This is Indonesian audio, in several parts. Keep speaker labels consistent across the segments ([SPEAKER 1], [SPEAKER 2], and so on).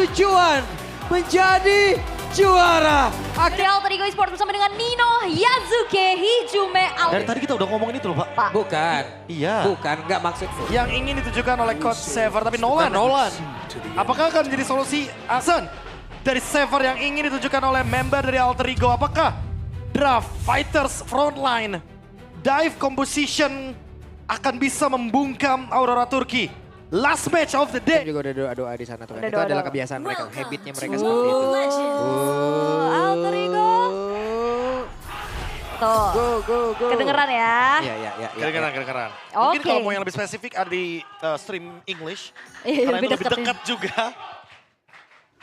[SPEAKER 1] tujuan menjadi juara.
[SPEAKER 2] Real Terigo Esports bersama dengan Nino, Yazuke, Hijume,
[SPEAKER 3] Dari tadi kita udah ngomongin itu loh, Pak.
[SPEAKER 1] Bukan.
[SPEAKER 3] Iya.
[SPEAKER 1] Bukan, nggak maksud.
[SPEAKER 3] Yang ingin ditujukan oleh Coach Sever, tapi Nolan. Apakah akan menjadi solusi Aksen dari Sever yang ingin ditujukan oleh member dari Alter Ego? Apakah draft Fighters Frontline Dive Composition akan bisa membungkam Aurora Turki? Last match of the day.
[SPEAKER 1] Juga udah doa-doa di sana tuh kan.
[SPEAKER 2] Udah
[SPEAKER 1] Itu
[SPEAKER 2] doa-doa.
[SPEAKER 1] adalah kebiasaan mereka, habitnya mereka seperti itu.
[SPEAKER 2] Alter Ego. Tuh,
[SPEAKER 1] Go.
[SPEAKER 2] kedengeran ya.
[SPEAKER 1] Iya.
[SPEAKER 3] Kedengeran. Mungkin
[SPEAKER 2] Oke.
[SPEAKER 3] kalau mau yang lebih spesifik ada di stream English.
[SPEAKER 2] Iya,
[SPEAKER 3] Karena
[SPEAKER 2] lebih
[SPEAKER 3] itu lebih
[SPEAKER 2] deket ya.
[SPEAKER 3] dekat juga.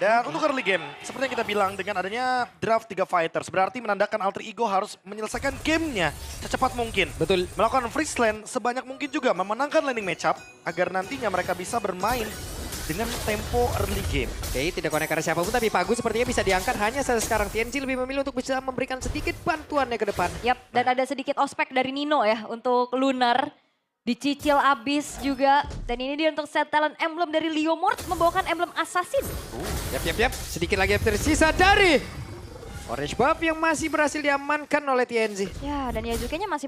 [SPEAKER 3] Dan untuk early game, seperti yang kita bilang dengan adanya draft 3 fighters, berarti menandakan Alter Ego harus menyelesaikan gamenya secepat mungkin.
[SPEAKER 1] Betul.
[SPEAKER 3] Melakukan freeze lane sebanyak mungkin juga, memenangkan landing matchup agar nantinya mereka bisa bermain dengan tempo early game.
[SPEAKER 1] Oke, tidak konek karena siapapun, tapi Pagu sepertinya bisa diangkat. Hanya saja sekarang TNG lebih memilih untuk bisa memberikan sedikit bantuannya ke depan.
[SPEAKER 2] Yap, dan ada sedikit ospek dari Nino ya untuk Lunar. Dicicil abis juga. Dan ini dia untuk set talent emblem dari Leomord membawakan emblem assassin.
[SPEAKER 1] Yap. Sedikit lagi yang tersisa dari Orange Buff yang masih berhasil diamankan oleh TNG.
[SPEAKER 2] Ya, dan Yazuke-nya masih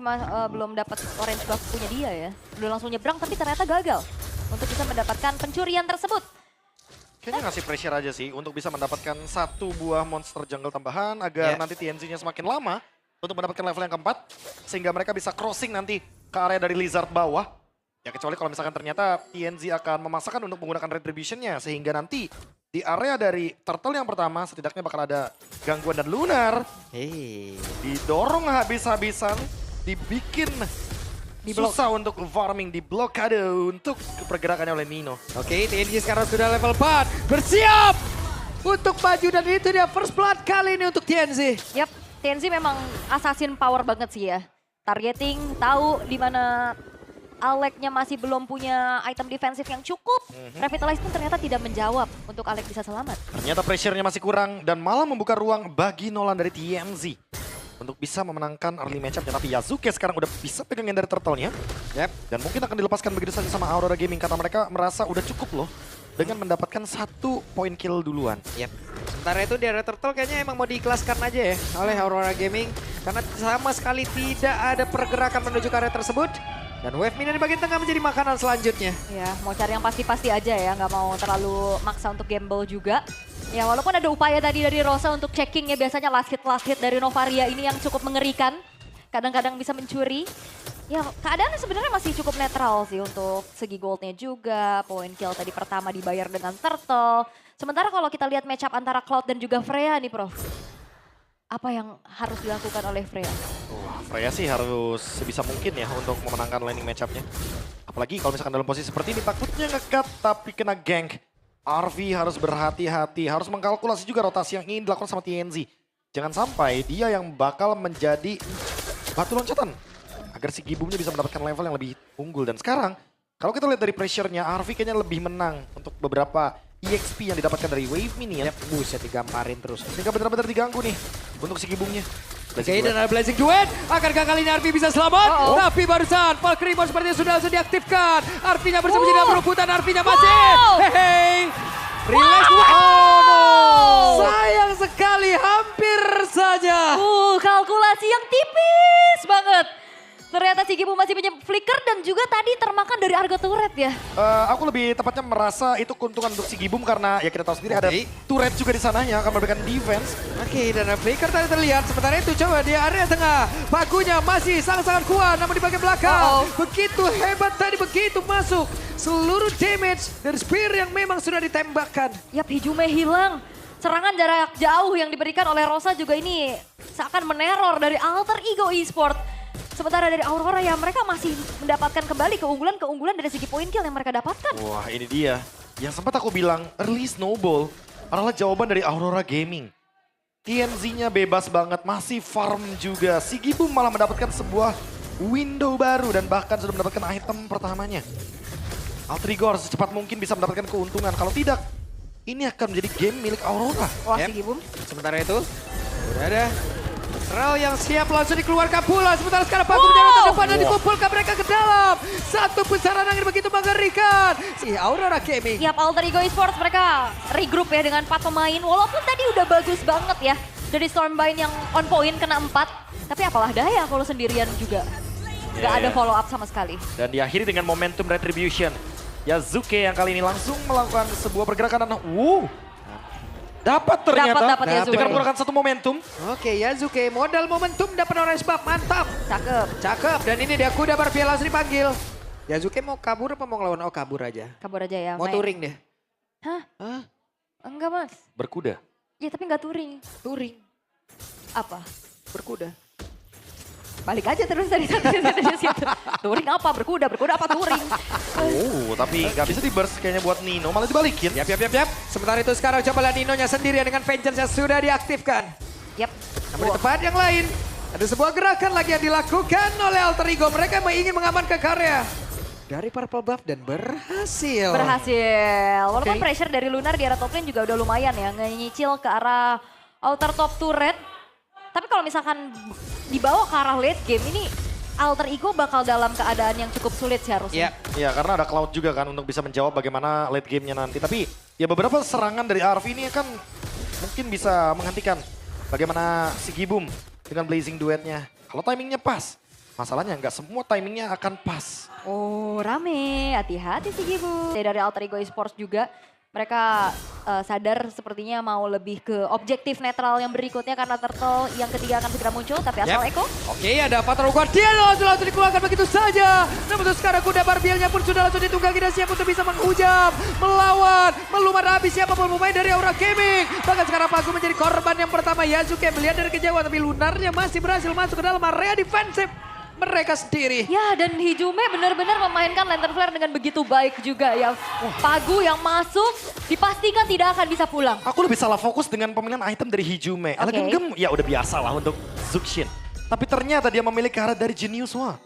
[SPEAKER 2] belum dapat orange buff punya dia ya. Udah langsung nyebrang tapi ternyata gagal untuk bisa mendapatkan pencurian tersebut.
[SPEAKER 3] Kayaknya ngasih pressure aja sih untuk bisa mendapatkan satu buah monster jungle tambahan agar
[SPEAKER 1] Yeah.
[SPEAKER 3] nanti TNG-nya semakin lama untuk mendapatkan level yang keempat. Sehingga mereka bisa crossing nanti ke area dari Lizard bawah. Ya kecuali kalau misalkan ternyata TNG akan memaksakan untuk menggunakan retribution-nya. Sehingga nanti di area dari turtle yang pertama setidaknya bakal ada gangguan dan Lunar.
[SPEAKER 1] Hei.
[SPEAKER 3] Didorong habis-habisan, dibikin susah untuk farming, di blokade untuk pergerakannya oleh Nino.
[SPEAKER 1] Oke, TNG sekarang sudah level 4. Bersiap untuk maju dan itu dia first blood kali ini untuk TNG.
[SPEAKER 2] Yap, TNZ memang assassin power banget sih ya. Targeting, tahu di mana Alec-nya masih belum punya item defensif yang cukup. Revitalize pun ternyata tidak menjawab untuk Alec bisa selamat.
[SPEAKER 3] Ternyata pressure-nya masih kurang dan malah membuka ruang bagi Nolan dari TMZ untuk bisa memenangkan early matchup-nya. Tapi Yazuke sekarang udah bisa pegangin dari turtle-nya.
[SPEAKER 1] Yap.
[SPEAKER 3] Dan mungkin akan dilepaskan begitu saja sama Aurora Gaming karena mereka merasa udah cukup loh dengan mendapatkan 1 point kill duluan.
[SPEAKER 1] Yap. Sementara itu di area turtle kayaknya emang mau diikhlaskan aja ya oleh Aurora Gaming. Karena sama sekali tidak ada pergerakan menuju ke area tersebut. Dan wave minion di bagian tengah menjadi makanan selanjutnya.
[SPEAKER 2] Ya, mau cari yang pasti-pasti aja ya, nggak mau terlalu maksa untuk gamble juga. Ya, walaupun ada upaya tadi dari Rosa untuk checkingnya biasanya last hit dari Novaria ini yang cukup mengerikan. Kadang-kadang bisa mencuri. Ya, keadaannya sebenarnya masih cukup netral sih untuk segi goldnya juga. Point kill tadi pertama dibayar dengan turtle. Sementara kalau kita lihat matchup antara Cloud dan juga Freya nih, Prof. Apa yang harus dilakukan oleh Freya?
[SPEAKER 3] Wah, Freya sih harus sebisa mungkin ya untuk memenangkan landing matchup-nya. Apalagi kalau misalkan dalam posisi seperti ini takutnya nge-cut tapi kena gank. RV harus berhati-hati, harus mengkalkulasi juga rotasi yang ingin dilakukan sama TNZ. Jangan sampai dia yang bakal menjadi batu loncatan agar si Gibumnya bisa mendapatkan level yang lebih unggul. Dan sekarang kalau kita lihat dari pressure-nya, RV kayaknya lebih menang untuk beberapa EXP yang didapatkan dari Wave Minion.
[SPEAKER 1] Yap, buset digamparin terus.
[SPEAKER 3] Sehingga benar-benar diganggu nih untuk si Gibumnya.
[SPEAKER 1] Oke, dan ada Blazing Duet. Akankah kali ini Arfi bisa selamat? Tapi barusan Valkyrie Ball sepertinya sudah langsung diaktifkan. Arfinya bersembunyi dalam perebutan. Arfinya masih. Hehe. Relax. Oh no. Sayang sekali, hampir saja.
[SPEAKER 2] Kalkulasi yang tipis banget. Ternyata si Gibu masih punya flicker dan juga tadi termakan dari Argo Turret ya.
[SPEAKER 3] Aku lebih tepatnya merasa itu keuntungan untuk si Gibum karena ya kita tahu sendiri ada
[SPEAKER 1] Oke.
[SPEAKER 3] turret juga di sananya akan memberikan defense.
[SPEAKER 1] Oke, dan flicker tadi terlihat. Sementara itu coba di area tengah. Pagunya masih sangat-sangat kuat, namun di bagian belakang. Begitu hebat tadi, begitu masuk. Seluruh damage dari spear yang memang sudah ditembakkan.
[SPEAKER 2] Yap, Hijume hilang. Serangan jarak jauh yang diberikan oleh Rosa juga ini seakan meneror dari Alter Ego Esports. Sementara dari Aurora ya mereka masih mendapatkan kembali keunggulan dari segi point kill yang mereka dapatkan.
[SPEAKER 3] Wah ini dia. Yang sempat aku bilang early snowball adalah jawaban dari Aurora Gaming. TNZ-nya bebas banget, masih farm juga. Si Gibum malah mendapatkan sebuah window baru dan bahkan sudah mendapatkan item pertamanya. Alter Ego harus secepat mungkin bisa mendapatkan keuntungan. Kalau tidak, ini akan menjadi game milik Aurora.
[SPEAKER 2] Wah
[SPEAKER 1] Yep.
[SPEAKER 2] si Gibum.
[SPEAKER 1] Sementara itu udah ada Raw yang siap langsung dikeluarkan pula. Sementara sekarang Pagu menjadi depan dan dikumpulkan mereka ke dalam. Satu pusaran angin begitu mengerikan. Si Aurora Gaming.
[SPEAKER 2] Siap Alter Ego Esports mereka regroup ya dengan 4 pemain. Walaupun tadi udah bagus banget ya. Dari Stormbind yang on point kena 4. Tapi apalah daya kalau sendirian juga. Gak ada follow up sama sekali.
[SPEAKER 3] Dan diakhiri dengan momentum retribution. Yazuke yang kali ini langsung melakukan sebuah pergerakan dan dapat ternyata.
[SPEAKER 2] Dapat Yazuke.
[SPEAKER 3] Dengan menggunakan satu momentum.
[SPEAKER 1] Oke, Yazuke modal momentum dapat orange buff. Mantap.
[SPEAKER 2] Cakep.
[SPEAKER 1] Cakep. Dan ini dia kuda Barbie langsung dipanggil. Yazuke mau kabur apa mau ngelawan? Oh, kabur aja.
[SPEAKER 2] Kabur aja ya.
[SPEAKER 1] Mau touring deh.
[SPEAKER 2] Hah? Enggak mas.
[SPEAKER 3] Berkuda.
[SPEAKER 2] Ya tapi nggak touring.
[SPEAKER 1] Touring.
[SPEAKER 2] Apa?
[SPEAKER 1] Berkuda.
[SPEAKER 2] Balik aja terus dari situ. Touring apa? Berkuda apa touring?
[SPEAKER 3] Oh, tapi nggak bisa di-burst kayaknya buat Nino, malah dibalikin.
[SPEAKER 1] Yap. Sementara itu sekarang coba lihat Ninonya sendirian dengan Vengeance yang sudah diaktifkan.
[SPEAKER 2] Yap.
[SPEAKER 1] Namun di tempat yang lain, ada sebuah gerakan lagi yang dilakukan oleh Alter Ego. Mereka ingin mengamankan karya dari Purple Buff dan berhasil.
[SPEAKER 2] Walaupun pressure dari Lunar di arah top lane juga udah lumayan ya. Nyicil ke arah outer top turret. Tapi kalau misalkan dibawa ke arah late game ini Alter Ego bakal dalam keadaan yang cukup sulit sih harusnya.
[SPEAKER 3] Iya, karena ada Cloud juga kan untuk bisa menjawab bagaimana late game-nya nanti. Tapi ya beberapa serangan dari Arvi ini kan mungkin bisa menghentikan bagaimana si Gibum dengan Blazing duetnya. Kalau timingnya pas, masalahnya nggak semua timingnya akan pas.
[SPEAKER 2] Oh rame, hati-hati sih Gibu. Dari Alter Ego Esports juga mereka sadar sepertinya mau lebih ke objektif netral yang berikutnya karena Turtle yang ketiga akan segera muncul. Tapi asal Eko.
[SPEAKER 1] Oke, ada Fatal Guardian langsung dikeluarkan begitu saja. Namun sekarang kuda Barbielnya pun sudah langsung ditunggangi dan siap untuk bisa menghujam, melawan, melumar habis siapapun pemain dari Aura Gaming. Bahkan sekarang Pagu menjadi korban yang pertama. Yazuke melihat dari kejauhan tapi Lunarnya masih berhasil masuk ke dalam area defensif mereka sendiri.
[SPEAKER 2] Ya dan Hijume benar-benar memainkan Lantern Flare dengan begitu baik juga ya. Pagu yang masuk dipastikan tidak akan bisa pulang.
[SPEAKER 3] Aku lebih salah fokus dengan pemilihan item dari Hijume. Elegant Gem ya udah biasa lah untuk Zuxin. Tapi ternyata dia memiliki arah dari Genius One.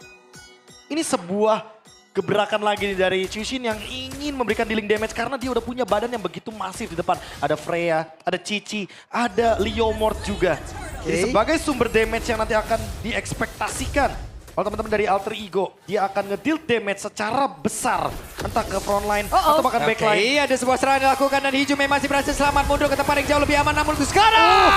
[SPEAKER 3] Ini sebuah gebrakan lagi dari Chushin yang ingin memberikan dealing damage karena dia udah punya badan yang begitu masif di depan. Ada Freya, ada Cici, ada Leomord juga. Jadi sebagai sumber damage yang nanti akan diekspektasikan kalau teman-teman dari Alter Ego, dia akan nge-deal damage secara besar. Entah ke frontline atau bahkan backline.
[SPEAKER 1] Iya, ada sebuah serangan dilakukan dan Hijume masih berhasil selamat mundur ke tempat yang jauh lebih aman. Namun untuk sekarang,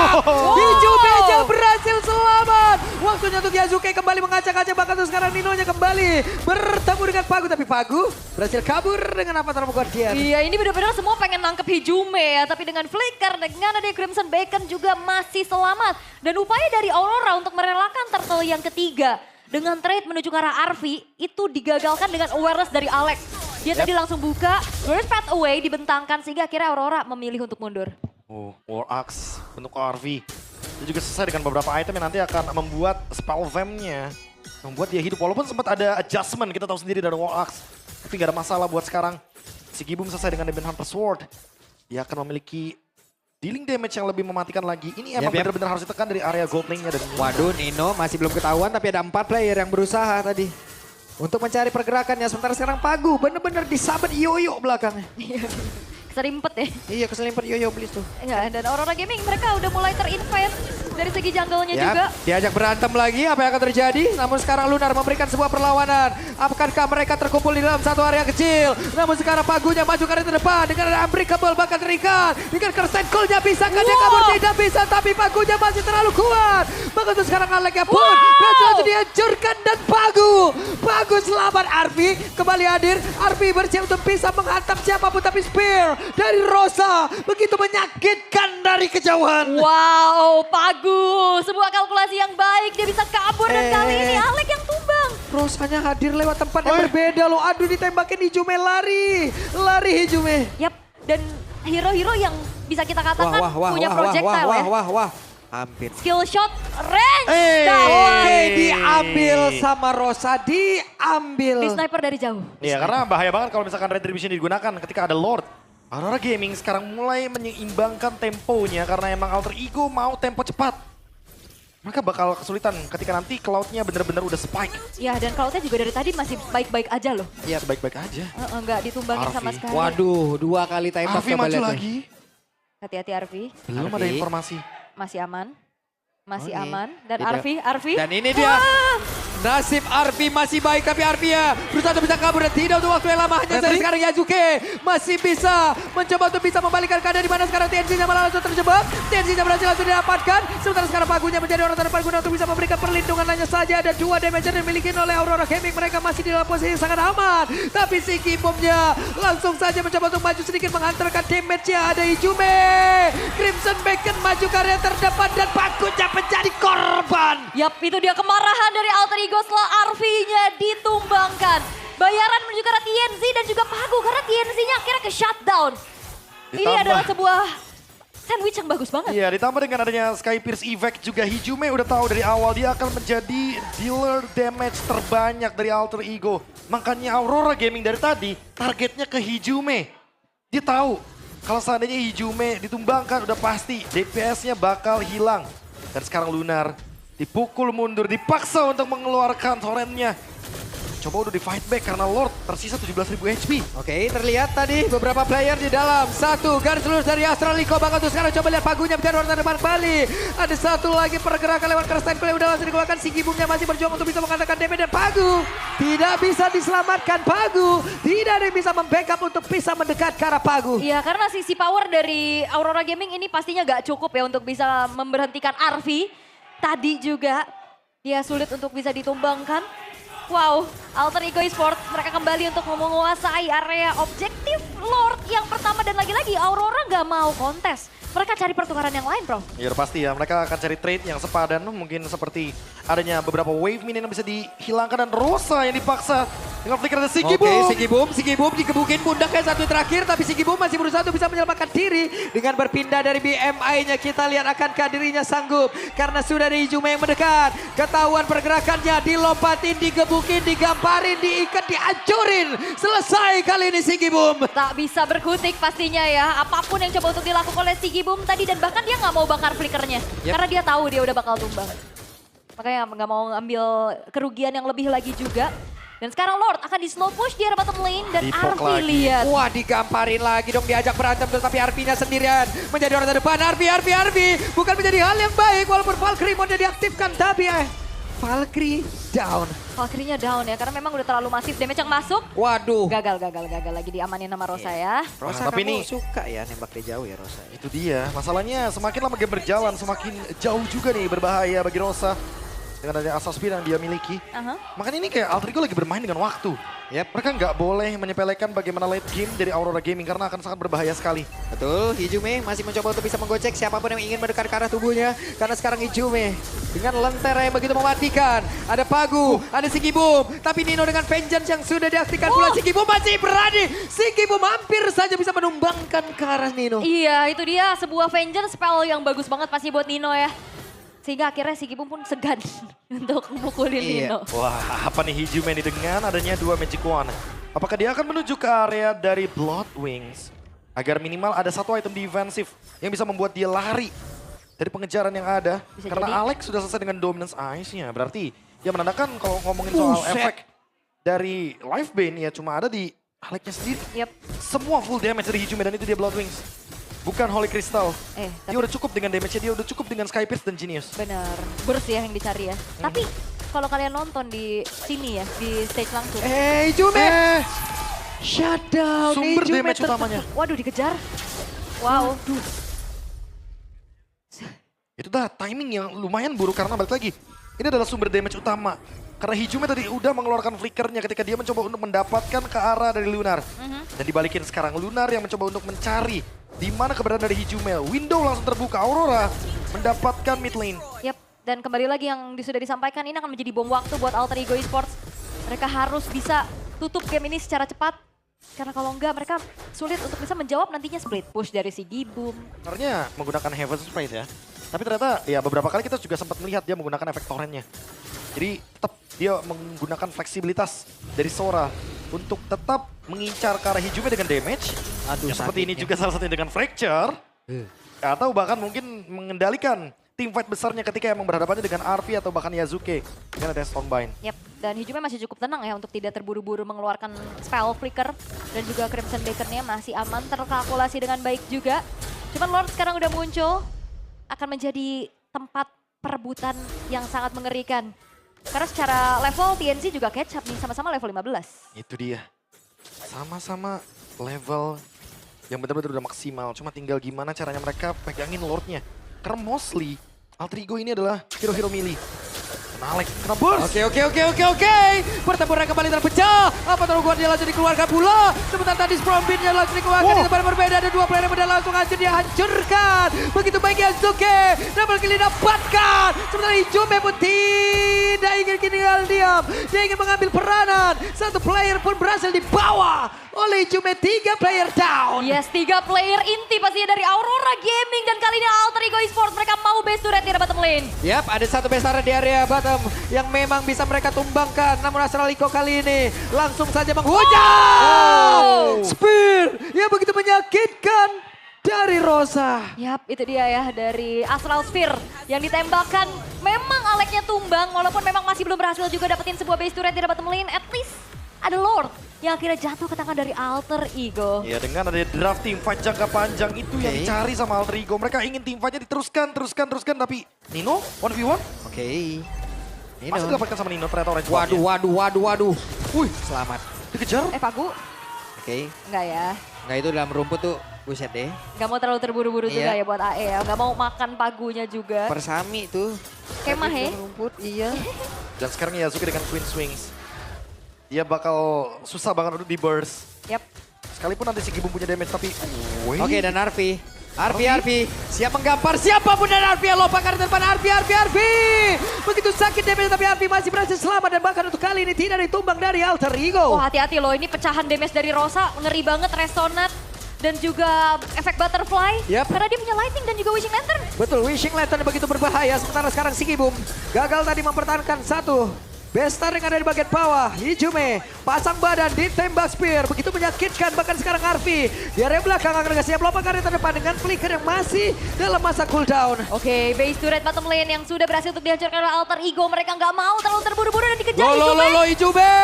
[SPEAKER 1] Hijume aja berhasil selamat. Waktunya untuk Yazuke kembali mengacak-acak. Bahkan untuk sekarang Ninonya kembali bertemu dengan Pagu. Tapi Pagu berhasil kabur dengan Avatar Guardian.
[SPEAKER 2] Iya, ini benar-benar semua pengen nangkep Hijume ya. Tapi dengan Flicker, dengan ada Crimson Bacon juga masih selamat. Dan upaya dari Aurora untuk merelakan Turtle yang ketiga. Dengan trade menuju ke arah Arvi, itu digagalkan dengan awareness dari Alex. Dia tadi langsung buka, Burst Path Away dibentangkan sehingga akhirnya Aurora memilih untuk mundur.
[SPEAKER 3] Oh, War Axe untuk RV. Dia juga selesai dengan beberapa item yang nanti akan membuat spell vamp-nya. Membuat dia hidup, walaupun sempat ada adjustment, kita tahu sendiri dari War Axe. Tapi gak ada masalah buat sekarang. Si Gibum selesai dengan Demon Hunter Sword. Dia akan memiliki dealing damage yang lebih mematikan lagi. Ini emang benar-benar harus ditekan dari area gold lane-nya. Dan
[SPEAKER 1] Waduh, Nino masih belum ketahuan tapi ada 4 player yang berusaha tadi untuk mencari pergerakannya. Sementara sekarang Pagu benar-benar disabet Yoyo belakangnya.
[SPEAKER 2] Keserimpet ya.
[SPEAKER 1] Iya, keselimpet Yoyo please tuh.
[SPEAKER 2] Enggak, dan Aurora Gaming mereka udah mulai terinvest dari segi jungle-nya juga.
[SPEAKER 1] Diajak berantem lagi, apa yang akan terjadi? Namun sekarang Lunar memberikan sebuah perlawanan. Akankah mereka terkumpul di dalam satu area kecil? Namun sekarang Pagunya maju ke area terdepan dengan ada Unbreakable bakal terikat. Dengan Curse Call-nya bisakah dia kabur? Tidak bisa, tapi Pagunya masih terlalu kuat. Bahkan untuk sekarang Aleknya pun berhasil langsung dihancurkan dan Pagu selamat. Arvi kembali hadir. Arvi bersiap untuk bisa menghantam siapapun tapi Spear dari Rosa begitu menyakitkan dari kejauhan.
[SPEAKER 2] Wow, Pagu, sebuah kalkulasi yang baik, dia bisa kabur dan kali ini Alek yang tumbang.
[SPEAKER 1] Rosanya hadir lewat tempat yang berbeda loh. Aduh, ditembakin Hijume, lari Hijume.
[SPEAKER 2] Yap, dan hero-hero yang bisa kita katakan punya projectile ya.
[SPEAKER 1] Hampir.
[SPEAKER 2] Skill shot, range,
[SPEAKER 1] Oke, diambil sama Rosa, diambil.
[SPEAKER 2] Di sniper dari jauh.
[SPEAKER 3] iya, karena bahaya banget kalau misalkan Retribution digunakan ketika ada Lord. Aurora Gaming sekarang mulai menyeimbangkan temponya karena emang Alter Ego mau tempo cepat. Mereka bakal kesulitan ketika nanti Cloud-nya benar-benar udah spike.
[SPEAKER 2] Ya, dan Cloud-nya juga dari tadi masih baik-baik aja loh.
[SPEAKER 3] Iya, baik-baik aja.
[SPEAKER 2] Enggak ditumbangin sama sekali.
[SPEAKER 1] Waduh, 2 kali tembak.
[SPEAKER 3] Arvi maju lagi.
[SPEAKER 2] Hati-hati Arvi,
[SPEAKER 3] Belum ada informasi.
[SPEAKER 2] masih aman. Masih
[SPEAKER 1] Oke.
[SPEAKER 2] aman. Dan
[SPEAKER 1] Tidak.
[SPEAKER 2] Arfi.
[SPEAKER 1] Dan ini dia. Nasib Arfi masih baik, tapi Arfi ya berusaha untuk bisa kabur dan tidak untuk waktu yang lama. Hanya dari sekarang Yazuke masih bisa mencoba untuk bisa membalikan keadaan di mana sekarang TNC-nya malah langsung terjebak. TNC-nya berhasil langsung didapatkan. Sementara sekarang Pagunya menjadi orang terdepan guna untuk bisa memberikan perlindungan hanya saja. Ada 2 damage yang dimiliki oleh Aurora Gaming. Mereka masih di dalam posisi yang sangat aman. Tapi si Kibomnya langsung saja mencoba untuk maju sedikit menghantarkan damage-nya. Ada Ijume. Crimson Bacon maju ke area terdepan dan Pagunya menjadi korban.
[SPEAKER 2] Yap, itu dia kemarahan dari Alter Ego setelah Arfi-nya ditumbangkan. Bayaran menuju ke arah TNC dan juga Pagu karena TNC-nya akhirnya ke shutdown. Ini
[SPEAKER 3] Ditambah.
[SPEAKER 2] adalah sebuah sandwich yang bagus banget.
[SPEAKER 3] Iya, ditambah dengan adanya Sky Pierce Evac juga Hijume udah tahu dari awal dia akan menjadi dealer damage terbanyak dari Alter Ego. Makanya Aurora Gaming dari tadi targetnya ke Hijume. Dia tahu kalau seandainya Hijume ditumbangkan udah pasti DPS-nya bakal hilang. Dan sekarang Lunar dipukul mundur, dipaksa untuk mengeluarkan torrentnya. Coba udah di fight back karena Lord tersisa 17.000 HP.
[SPEAKER 1] Oke, terlihat tadi beberapa player di dalam. Satu, garis lurus dari Astraliko bakal tuh sekarang coba lihat Pagunya mencari orang depan kembali. Ada satu lagi pergerakan lewat Kerstain Play udah langsung dikeluarkan. Si Gibumnya masih berjuang untuk bisa mengatakan damage dan Pagu tidak bisa diselamatkan. Pagu tidak ada yang bisa membackup untuk bisa mendekat ke arah Pagu.
[SPEAKER 2] Iya, karena sisi power dari Aurora Gaming ini pastinya gak cukup ya untuk bisa memberhentikan Arfi. Tadi juga dia sulit untuk bisa ditumbangkan. Wow, Alter Ego Esports mereka kembali untuk menguasai area objektif Lord yang pertama dan lagi-lagi Aurora nggak mau kontes. Mereka cari pertukaran yang lain, bro.
[SPEAKER 3] Ya udah pasti ya, mereka akan cari trade yang sepadan. Mungkin seperti adanya beberapa wave minion yang bisa dihilangkan dan Rosa yang dipaksa dengan flicker dari Sigibum.
[SPEAKER 1] Oke, si Gibum dikebukin pundaknya satu terakhir. Tapi si Gibum masih berusaha untuk bisa menyelamatkan diri. Dengan berpindah dari BMI-nya kita lihat akankah dirinya sanggup. Karena sudah ada Ijume yang mendekat. Ketahuan pergerakannya, dilompatin, digebukin, digamparin, diikat, dihancurin. Selesai kali ini si Gibum.
[SPEAKER 2] Tak bisa berkutik pastinya ya. Apapun yang coba untuk dilakukan oleh si Gibum tadi dan bahkan dia nggak mau bakar flickernya.
[SPEAKER 1] Yep.
[SPEAKER 2] Karena dia tahu dia udah bakal tumbang. Makanya nggak mau ngambil kerugian yang lebih lagi juga. Dan sekarang Lord akan di slow push di area bottom lane dan
[SPEAKER 3] Dipok
[SPEAKER 2] Arfi
[SPEAKER 3] lagi.
[SPEAKER 2] lihat.
[SPEAKER 1] Wah, digamparin lagi dong, diajak berantem tetapi Arfi-nya sendirian menjadi orang terdepan. Arfi bukan menjadi hal yang baik walaupun Valkyrie mode diaktifkan tapi Valkyrie down.
[SPEAKER 2] Valkyrie-nya down ya karena memang udah terlalu masif damage yang masuk.
[SPEAKER 1] Waduh.
[SPEAKER 2] Gagal lagi diamanin sama Rosa ya.
[SPEAKER 1] Rosa,
[SPEAKER 3] Tapi
[SPEAKER 1] kamu
[SPEAKER 3] nih-
[SPEAKER 1] suka ya nembak dari jauh ya Rosa.
[SPEAKER 3] Itu dia, masalahnya semakin lama game berjalan semakin jauh juga nih berbahaya bagi Rosa. Dengan adanya asal speed yang dia miliki.
[SPEAKER 2] Aha.
[SPEAKER 3] Makanya ini kayak Alter Ego lagi bermain dengan waktu.
[SPEAKER 1] Yep.
[SPEAKER 3] Mereka nggak boleh menyepelekan bagaimana late game dari Aurora Gaming karena akan sangat berbahaya sekali.
[SPEAKER 1] Betul, Ijume masih mencoba untuk bisa menggocek siapapun yang ingin mendekat ke arah tubuhnya. Karena sekarang Ijume dengan lentera yang begitu mematikan. Ada Pagu, ada Sigibum. Tapi Nino dengan Vengeance yang sudah diaktifkan pula. Sigibum masih berani. Sigibum hampir saja bisa menumbangkan ke arah Nino.
[SPEAKER 2] Iya itu dia sebuah vengeance spell yang bagus banget pasti buat Nino ya. Sehingga akhirnya si Gibum pun segan untuk memukulin
[SPEAKER 1] Iya.
[SPEAKER 2] Nino.
[SPEAKER 3] Wah, apa nih Hijume ini dengan adanya 2 Magic Wand? Apakah dia akan menuju ke area dari Blood Wings? Agar minimal ada satu item defensif yang bisa membuat dia lari dari pengejaran yang ada.
[SPEAKER 2] Bisa
[SPEAKER 3] Karena
[SPEAKER 2] jadi.
[SPEAKER 3] Alex sudah selesai dengan Dominance Eyes-nya. Berarti dia menandakan kalau ngomongin soal
[SPEAKER 1] Buset.
[SPEAKER 3] efek dari Life Bane ya cuma ada di Alex-nya sendiri.
[SPEAKER 2] Yap.
[SPEAKER 3] Semua full damage dari Hijume dan itu dia Blood Wings. Bukan Holy Crystal.
[SPEAKER 2] Tapi
[SPEAKER 3] Dia udah cukup dengan damage-nya, dia udah cukup dengan Sky Pierce dan Genius.
[SPEAKER 2] bener. Burst ya yang dicari ya. Tapi kalau kalian nonton di sini ya, di stage langsung.
[SPEAKER 1] Ijume! Shutdown
[SPEAKER 3] Sumber
[SPEAKER 1] Ijume
[SPEAKER 3] damage utamanya.
[SPEAKER 2] Waduh dikejar. Wow.
[SPEAKER 3] Itu dah timing yang lumayan buruk karena balik lagi. Ini adalah sumber damage utama. Karena Hijume tadi udah mengeluarkan flickernya ketika dia mencoba untuk mendapatkan ke arah dari Lunar. Dan dibalikin sekarang Lunar yang mencoba untuk mencari di mana keberadaan dari Hijume. Window langsung terbuka, Aurora mendapatkan mid lane.
[SPEAKER 2] Yap. Dan kembali lagi yang sudah disampaikan ini akan menjadi bom waktu buat Alter Ego Esports. Mereka harus bisa tutup game ini secara cepat. Karena kalau enggak mereka sulit untuk bisa menjawab nantinya split push dari si Gibum.
[SPEAKER 3] Sebenarnya menggunakan Heaven's Praise ya. Tapi ternyata ya beberapa kali kita juga sempat melihat dia menggunakan efek torrentnya. Jadi tetap dia menggunakan fleksibilitas dari Sora untuk tetap mengincar ke arah Hijume dengan damage.
[SPEAKER 1] Aduh,
[SPEAKER 3] Ya, seperti ini
[SPEAKER 1] sakitnya.
[SPEAKER 3] juga salah satunya dengan Fracture. Atau bahkan mungkin mengendalikan tim fight besarnya ketika emang berhadapannya dengan Arfi atau bahkan Yazuke dengan ada Stonebind.
[SPEAKER 2] Yap, dan Hijume masih cukup tenang ya untuk tidak terburu-buru mengeluarkan spell flicker. Dan juga Crimson Baconnya masih aman, terkalkulasi dengan baik juga. Cuman Lord sekarang udah muncul, akan menjadi tempat perebutan yang sangat mengerikan. Karena secara level TNC juga catch up nih, sama-sama level 15.
[SPEAKER 3] Itu dia. Sama-sama level yang benar-benar udah maksimal. Cuma tinggal gimana caranya mereka pegangin Lordnya. Karena mostly Alter Ego ini adalah hero-hero melee. Kena Alex, kena burst.
[SPEAKER 1] Oke. Pertempuran kembali terpecah. Apa taruh Guardian langsung dikeluarkan pula. Sementara tadi Sprombitnya langsung dikeluarkan di tempat berbeda. Ada dua player yang benar langsung hancur dihancurkan. Begitu baik Yazuke. Double kill didapatkan. Sementara Ijume pun tidak ingin tinggal diam. Dia ingin mengambil peranan. Satu player pun berhasil dibawa oleh Ijume. 3 player down.
[SPEAKER 2] Yes, 3 player inti pastinya dari Aurora Gaming. Dan kali ini Alter Ego Esports mereka mau base turret di bottom lane.
[SPEAKER 1] Yap, ada satu besar di area bottom yang memang bisa mereka tumbangkan. Namun Astraliko kali ini langsung saja menghujam. Spear yang begitu menyakitkan dari Rosa.
[SPEAKER 2] Yap, itu dia ya dari Astral Sphere yang ditembakkan. Memang Aleknya tumbang walaupun memang masih belum berhasil juga dapetin sebuah base turret di bottom lane. At least ada Lord yang akhirnya jatuh ke tangan dari Alter Ego.
[SPEAKER 3] Ya dengan ada draft team fight jangka panjang itu yang dicari sama Alter Ego. Mereka ingin team fightnya diteruskan. Tapi Nino 1v1.
[SPEAKER 1] Oke. Nino.
[SPEAKER 3] Masih didapatkan sama Nino ternyata orange
[SPEAKER 1] Waduh. Wih, selamat.
[SPEAKER 3] Dikejar.
[SPEAKER 2] Pagu?
[SPEAKER 1] Oke.
[SPEAKER 2] Enggak ya.
[SPEAKER 1] Nggak, itu dalam rumput tuh, buset deh.
[SPEAKER 2] Enggak mau terlalu terburu-buru juga ya buat AE ya. Enggak mau makan pagunya juga.
[SPEAKER 1] Persami tuh.
[SPEAKER 2] Kemah ya.
[SPEAKER 1] Dalam rumput, iya.
[SPEAKER 3] Dan sekarang Yazuki dengan Queen Swings. Dia bakal susah banget untuk di burst.
[SPEAKER 2] Yap.
[SPEAKER 3] Sekalipun nanti si Gibum punya damage tapi...
[SPEAKER 1] Oke, dan Arfi siap menggampar siapapun dan Arfi yang lompat ke depan Arfi. Begitu sakit damage tapi Arfi masih berhasil selamat dan bahkan untuk kali ini tidak ditumbang dari Alter Ego.
[SPEAKER 2] Oh hati-hati loh, ini pecahan damage dari Rosa ngeri banget, resonate dan juga efek butterfly.
[SPEAKER 1] Yap.
[SPEAKER 2] Karena dia punya lightning dan juga wishing lantern.
[SPEAKER 1] Betul, wishing lantern begitu berbahaya sementara sekarang si Gibum gagal tadi mempertahankan satu. Bestar yang ada di bagian bawah, Ijume pasang badan ditembak spear, begitu menyakitkan bahkan sekarang Arfi. Di area belakang akan siap lompat ke area terdepan dengan flicker yang masih dalam masa cooldown.
[SPEAKER 2] Oke, base turret bottom lane yang sudah berhasil untuk dihancurkan oleh Alter Ego. Mereka nggak mau terlalu terburu-buru dan dikejar Ijume.
[SPEAKER 1] Ijume.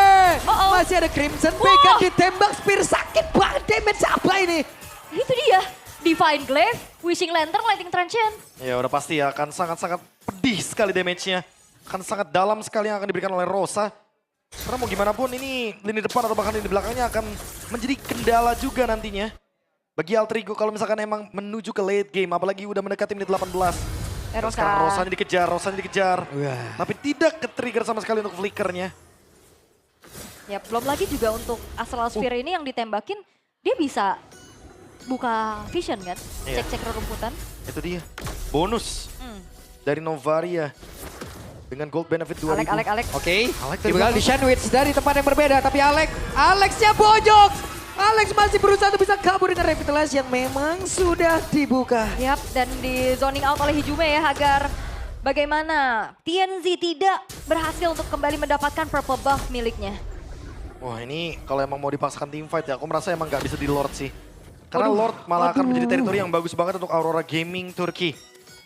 [SPEAKER 2] Uh-oh.
[SPEAKER 1] Masih ada Crimson Beacon ditembak spear, sakit banget damage apa ini?
[SPEAKER 2] Itu dia, Divine Glaive, wishing lantern, lightning transient.
[SPEAKER 3] Ya udah pasti ya akan sangat-sangat pedih sekali damage-nya. Akan sangat dalam sekali yang akan diberikan oleh Rosa. Karena mau gimana pun ini lini depan atau bahkan lini belakangnya akan menjadi kendala juga nantinya. Bagi Alter Ego kalau misalkan emang menuju ke late game, apalagi udah mendekati menit 18. Sekarang Rosanya dikejar. Tapi tidak ke-trigger sama sekali untuk flickernya.
[SPEAKER 2] Ya belum lagi juga untuk Astral Sphere ini yang ditembakin, dia bisa buka vision kan,
[SPEAKER 3] Iya.
[SPEAKER 2] cek-cek rerumputan.
[SPEAKER 3] Itu dia, bonus dari Novaria. Dengan gold benefit 2000.
[SPEAKER 2] Alek.
[SPEAKER 1] Oke,
[SPEAKER 3] Alex
[SPEAKER 1] bakal di sandwich dari tempat yang berbeda. Tapi Alexnya bojok. Alex masih berusaha untuk bisa kabur dengan revitalize yang memang sudah dibuka.
[SPEAKER 2] Yap, dan di zoning out oleh Hijume ya agar bagaimana TNZ tidak berhasil untuk kembali mendapatkan purple buff miliknya.
[SPEAKER 3] Wah ini kalau emang mau dipaksakan team fight ya, aku merasa emang nggak bisa di Lord sih. Karena Lord malah akan menjadi teritori yang bagus banget untuk Aurora Gaming Turki.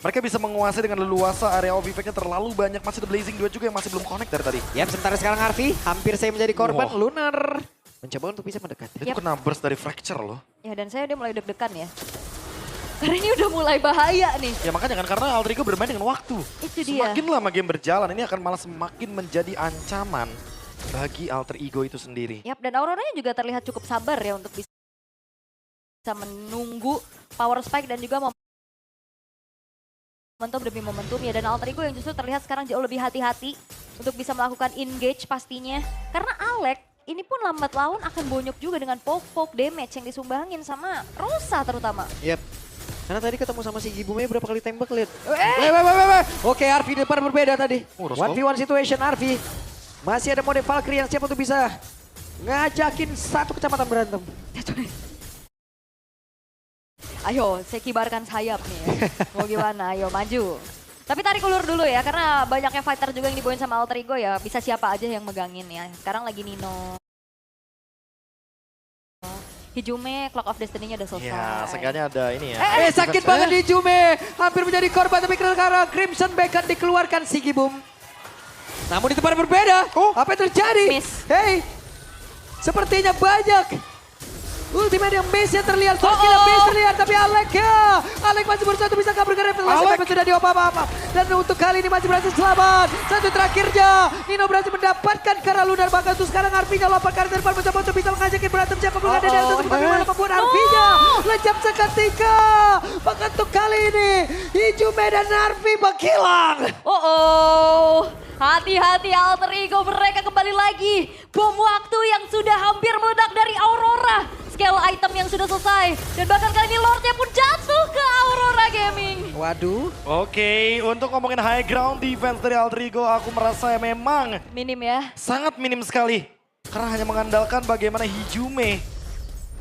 [SPEAKER 3] Mereka bisa menguasai dengan leluasa, area of effect-nya terlalu banyak. Masih ada Blazing 2 juga yang masih belum connect dari tadi.
[SPEAKER 1] Yap, sementara sekarang Arfi hampir saya menjadi korban. Lunar mencoba untuk bisa mendekat.
[SPEAKER 3] Itu kena burst dari Fracture loh.
[SPEAKER 2] Ya dan saya udah mulai deg-degan ya. Karena ini udah mulai bahaya nih.
[SPEAKER 3] Ya makanya kan karena Alter Ego bermain dengan waktu.
[SPEAKER 2] Itu dia.
[SPEAKER 3] Semakin lama game berjalan, ini akan malah semakin menjadi ancaman bagi Alter Ego itu sendiri.
[SPEAKER 2] Yap, dan Auroranya juga terlihat cukup sabar ya untuk bisa menunggu power spike dan juga momentum demi momentum ya. Dan Alter Ego yang justru terlihat sekarang jauh lebih hati-hati untuk bisa melakukan engage pastinya. Karena Alek ini pun lambat laun akan bonyok juga dengan poke damage yang disumbangin sama Rosa terutama.
[SPEAKER 1] Yap. Karena tadi ketemu sama si Gibume berapa kali tembak lihat.
[SPEAKER 2] Eh.
[SPEAKER 1] Oke, Arfi di depan berbeda tadi.
[SPEAKER 3] Roscoe.
[SPEAKER 1] 1v1 situation Arfi. Masih ada mode Valkyrie yang siap untuk bisa ngajakin satu kecamatan berantem.
[SPEAKER 2] Ayo, saya kibarkan sayap nih ya. Mau gimana, ayo maju. Tapi tarik ulur dulu ya, karena banyaknya fighter juga yang dibawain sama Alter Ego ya. Bisa siapa aja yang megangin ya. Sekarang lagi Nino. Hijume, Clock of Destiny-nya udah selesai.
[SPEAKER 3] Ya, seenggaknya ada ini ya.
[SPEAKER 1] Sakit banget di Jume. Hampir menjadi korban, tapi karena Crimson Beacon dikeluarkan si Gibum. Namun di tempat berbeda, apa yang terjadi?
[SPEAKER 2] Miss.
[SPEAKER 1] Hey, sepertinya banyak Ultimate yang base yang terlihat, skill yang base terlihat, tapi Alek masih berusaha untuk bisa kabur ke refleksi, tapi sudah apa-apa. Dan untuk kali ini masih berhasil selamat. Satu terakhirnya, Nino berhasil mendapatkan karena Lunar, bahkan untuk sekarang Arvinya lompat ke depan mencoba untuk bisa mengajakin berantem siapa pun ada dari atas, bagaimana membuat Arvinya lejap seketika. Bahkan untuk kali ini, Hijume dan Arvi menghilang.
[SPEAKER 2] Hati-hati Alter Ego, mereka kembali lagi. Bom waktu yang sudah hampir meledak dari Aurora. Scale item yang sudah selesai. Dan bahkan kali ini Lordnya pun jatuh ke Aurora Gaming.
[SPEAKER 1] Waduh.
[SPEAKER 3] Oke, untuk ngomongin high ground defense dari Alter Ego, aku merasa memang
[SPEAKER 2] Minim ya.
[SPEAKER 3] sangat minim sekali. Karena hanya mengandalkan bagaimana Hijume,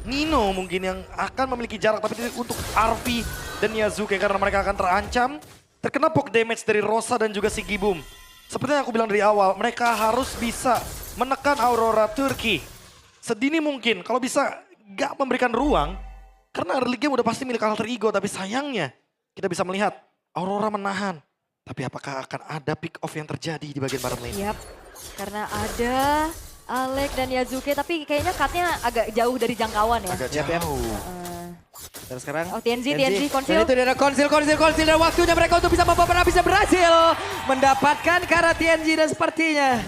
[SPEAKER 3] Nino mungkin yang akan memiliki jarak. Tapi untuk Arvi dan Yazuke karena mereka akan terancam. Terkena poke damage dari Rosa dan juga Sigibum. Seperti yang aku bilang dari awal, mereka harus bisa menekan Aurora Turki sedini mungkin. Kalau bisa gak memberikan ruang, karena early game udah pasti milik Alter Ego. Tapi sayangnya kita bisa melihat Aurora menahan. Tapi apakah akan ada pick off yang terjadi di bagian bottom lane?
[SPEAKER 2] Yap, karena ada Alek dan Yazuke, tapi kayaknya cutnya agak jauh dari jangkauan ya.
[SPEAKER 3] Agak jauh.
[SPEAKER 1] Dan sekarang
[SPEAKER 2] TNZ, konsil.
[SPEAKER 1] Dan itu ada konsil dan waktunya mereka untuk bisa membawa bisa berhasil mendapatkan karena TNG dan sepertinya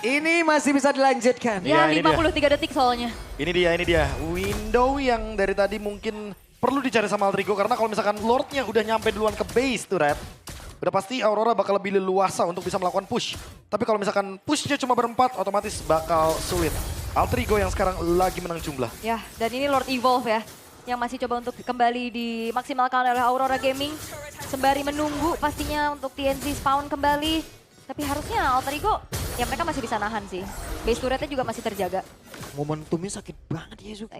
[SPEAKER 1] ini masih bisa dilanjutkan.
[SPEAKER 2] Ya,
[SPEAKER 3] Iya, ini
[SPEAKER 2] 53 detik soalnya.
[SPEAKER 3] Ini dia. Window yang dari tadi mungkin perlu dicari sama Alter Ego. Karena kalau misalkan Lordnya udah nyampe duluan ke base tuh, Red. Udah pasti Aurora bakal lebih leluasa untuk bisa melakukan push. Tapi kalau misalkan pushnya cuma berempat, otomatis bakal sulit. Alter Ego yang sekarang lagi menang jumlah.
[SPEAKER 2] Ya, dan ini Lord Evolve ya. Yang masih coba untuk kembali dimaksimalkan oleh Aurora Gaming. Sembari menunggu pastinya untuk TNZ spawn kembali. Tapi harusnya Alter Ego, ya mereka masih bisa nahan sih. Base turretnya juga masih terjaga.
[SPEAKER 1] Momentumnya sakit banget ya, Zuk.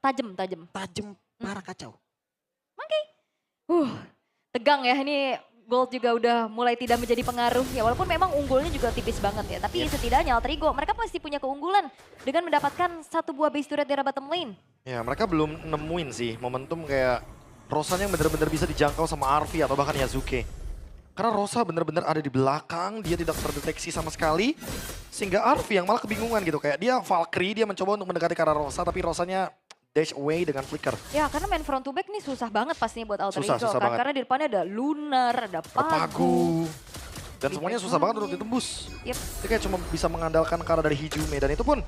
[SPEAKER 2] Tajam.
[SPEAKER 1] Tajam, parah kacau.
[SPEAKER 2] Tegang ya, ini Gold juga udah mulai tidak menjadi pengaruh. Ya walaupun memang unggulnya juga tipis banget ya. Tapi setidaknya Alter Ego, mereka pasti punya keunggulan. Dengan mendapatkan satu buah base turret dari bottom lane.
[SPEAKER 3] Ya mereka belum nemuin sih momentum kayak Rosanya yang benar-benar bisa dijangkau sama Arvi atau bahkan Yazuke. Karena Rosa benar-benar ada di belakang, dia tidak terdeteksi sama sekali. Sehingga Arvi yang malah kebingungan gitu. Kayak dia Valkyrie, dia mencoba untuk mendekati ke arah Rosa, tapi Rosanya dash away dengan flicker.
[SPEAKER 2] Ya karena main front to back nih susah banget pastinya buat Alter Ego.
[SPEAKER 3] Susah banget.
[SPEAKER 2] Karena di depannya ada Lunar, ada Pagu.
[SPEAKER 3] Dan semuanya susah banget untuk ditembus.
[SPEAKER 2] Yep.
[SPEAKER 3] Dia kayak cuma bisa mengandalkan cara dari Hijume. Dan itu pun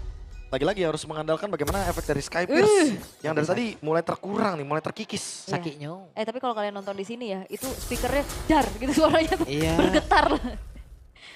[SPEAKER 3] lagi-lagi harus mengandalkan bagaimana efek dari Sky Pierce. Yang dari tadi mulai terkurang nih, mulai terkikis.
[SPEAKER 2] Iya.
[SPEAKER 1] Sakitnya.
[SPEAKER 2] Tapi kalau kalian nonton di sini ya, itu speakernya dar gitu suaranya tuh
[SPEAKER 1] Iya.
[SPEAKER 2] bergetar.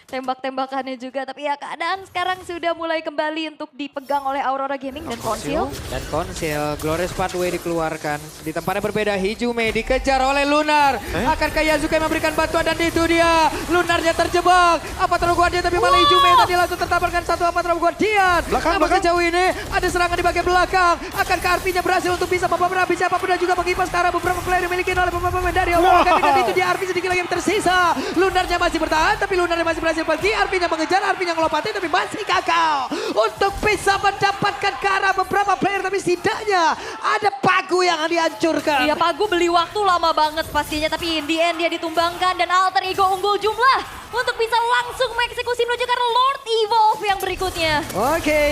[SPEAKER 2] Tembak-tembakannya juga, tapi ya keadaan sekarang sudah mulai kembali untuk dipegang oleh Aurora Gaming dan Konsil.
[SPEAKER 1] Dan konsil, Glorious Pathway dikeluarkan. Di tempatnya berbeda, Hijume dikejar oleh Lunar. Akankah Yazuke memberikan bantuan dan itu dia. Lunarnya terjebak. Apa Guardian tapi malah Hijume tadi langsung tertabarkan satu apa Guardian. Namun sejauh ini ada serangan di bagian belakang. Akankah Arvinya berhasil untuk bisa membawa siapapun dan juga mengipas ke arah beberapa player dimiliki oleh pemain dari Aurora Gaming. Dan itu dia Arvi sedikit lagi yang tersisa. Lunarnya masih bertahan tapi Lunarnya masih berhasil pergi. Arvinya mengejar, Arvinya ngelompati tapi masih gagal untuk bisa mendapatkan ke arah beberapa player. Tapi setidaknya ada Pagu yang dihancurkan.
[SPEAKER 2] Iya, Pagu beli waktu lama banget pastinya, tapi in the end dia ditumbangkan dan Alter Ego unggul jumlah untuk bisa langsung mengeksekusi menuju ke Lord Evolve yang berikutnya.
[SPEAKER 1] Oke,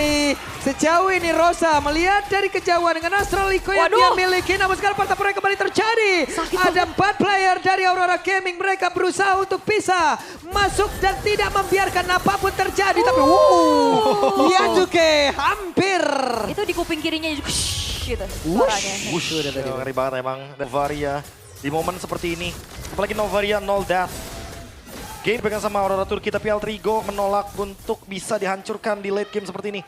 [SPEAKER 1] sejauh ini Rosa melihat dari kejauhan dengan Astral Eco yang dia miliki. Namun sekarang pertempuran kembali terjadi. Ada 4 player dari Aurora Gaming. Mereka berusaha untuk bisa masuk dan tidak membiarkan apapun terjadi. Tapi Yazuke hampir.
[SPEAKER 2] Itu di kuping kirinya gitu suaranya.
[SPEAKER 3] Ngeri banget emang. Novaria di momen seperti ini. Apalagi Novaria 0 death. Game pegang sama Aurora Turki, tapi Alter Ego menolak untuk bisa dihancurkan di late game seperti ini.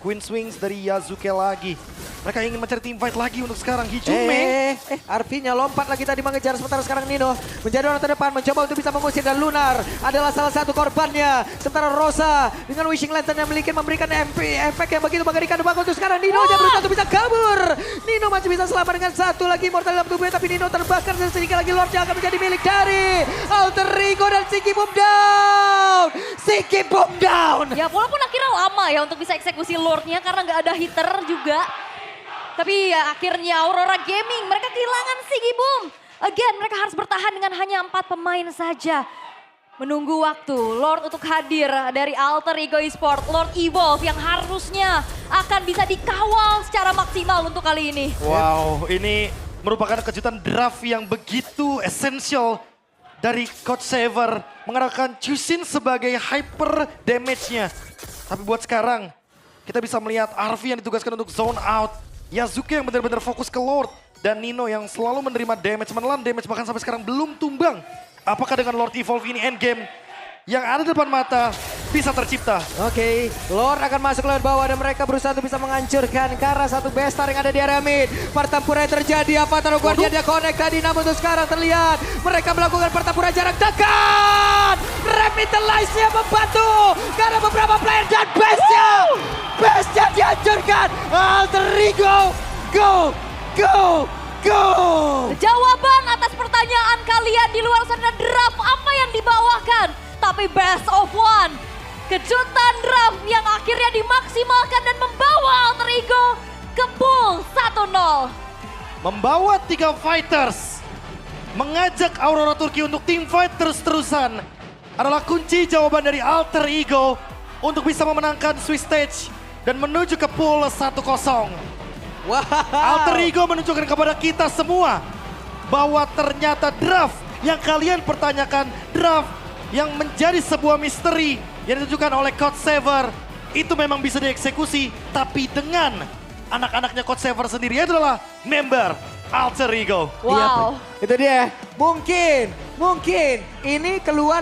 [SPEAKER 3] Queen Swings dari Yazuke lagi. Mereka ingin mencari teamfight lagi untuk sekarang. Hijume.
[SPEAKER 1] Arvinya lompat lagi tadi mengejar. Sementara sekarang Nino menjadi orang terdepan. Mencoba untuk bisa mengusir dan Lunar adalah salah satu korbannya. Sementara Rosa dengan Wishing Lantern yang memiliki memberikan MP efek yang begitu mengerikan. Bagus untuk sekarang Nino aja berusaha untuk bisa kabur. Nino masih bisa selamat dengan satu lagi Immortal dalam tubuhnya. Tapi Nino terbakar dan sedikit lagi Lord yang akan menjadi milik dari Alter Ego dan Sigibum down. Sigibum down.
[SPEAKER 2] Ya walaupun akhirnya lama ya untuk bisa eksekusi Lordnya karena nggak ada hitter juga. Tapi ya akhirnya Aurora Gaming mereka kehilangan Sigibum. Again mereka harus bertahan dengan hanya 4 pemain saja. menunggu waktu Lord untuk hadir dari Alter Ego Esport, Lord Evolve yang harusnya akan bisa dikawal secara maksimal untuk kali ini.
[SPEAKER 3] Wow, ini merupakan kejutan draft yang begitu esensial dari Coach Saver mengarahkan Chusin sebagai hyper damage-nya. Tapi buat sekarang, kita bisa melihat Arvi yang ditugaskan untuk zone out, Yazuki yang benar-benar fokus ke Lord, dan Nino yang selalu menerima damage, menelan damage bahkan sampai sekarang belum tumbang. Apakah dengan Lord Evolve ini endgame yang ada di depan mata bisa tercipta?
[SPEAKER 1] Oke, Lord akan masuk lewat bawah dan mereka berusaha untuk bisa menghancurkan ke arah satu bestar yang ada di area mid. Pertempuran yang terjadi, apa taruh Guardian dia connect tadi, namun untuk sekarang terlihat mereka melakukan pertempuran jarak dekat. Revitalize-nya membantu karena beberapa player dan base-nya dihancurkan. Alter Ego, go, go, go.
[SPEAKER 2] Jawaban atas pertanyaan kalian di luar sana draft apa yang dibawakan? Tapi best of one, kejutan draft yang akhirnya dimaksimalkan dan membawa Alter Ego ke pool 1-0.
[SPEAKER 3] Membawa 3 fighters, mengajak Aurora Turki untuk team fight terus-terusan adalah kunci jawaban dari Alter Ego untuk bisa memenangkan Swiss Stage dan menuju ke pool 1-0.
[SPEAKER 1] Wow.
[SPEAKER 3] Alter Ego menunjukkan kepada kita semua bahwa ternyata draft yang kalian pertanyakan, draft yang menjadi sebuah misteri yang ditunjukkan oleh Coach Saver, itu memang bisa dieksekusi, tapi dengan anak-anaknya Coach Saver sendiri adalah member Alter Ego.
[SPEAKER 2] Wow.
[SPEAKER 1] Iya, itu dia. Mungkin ini keluar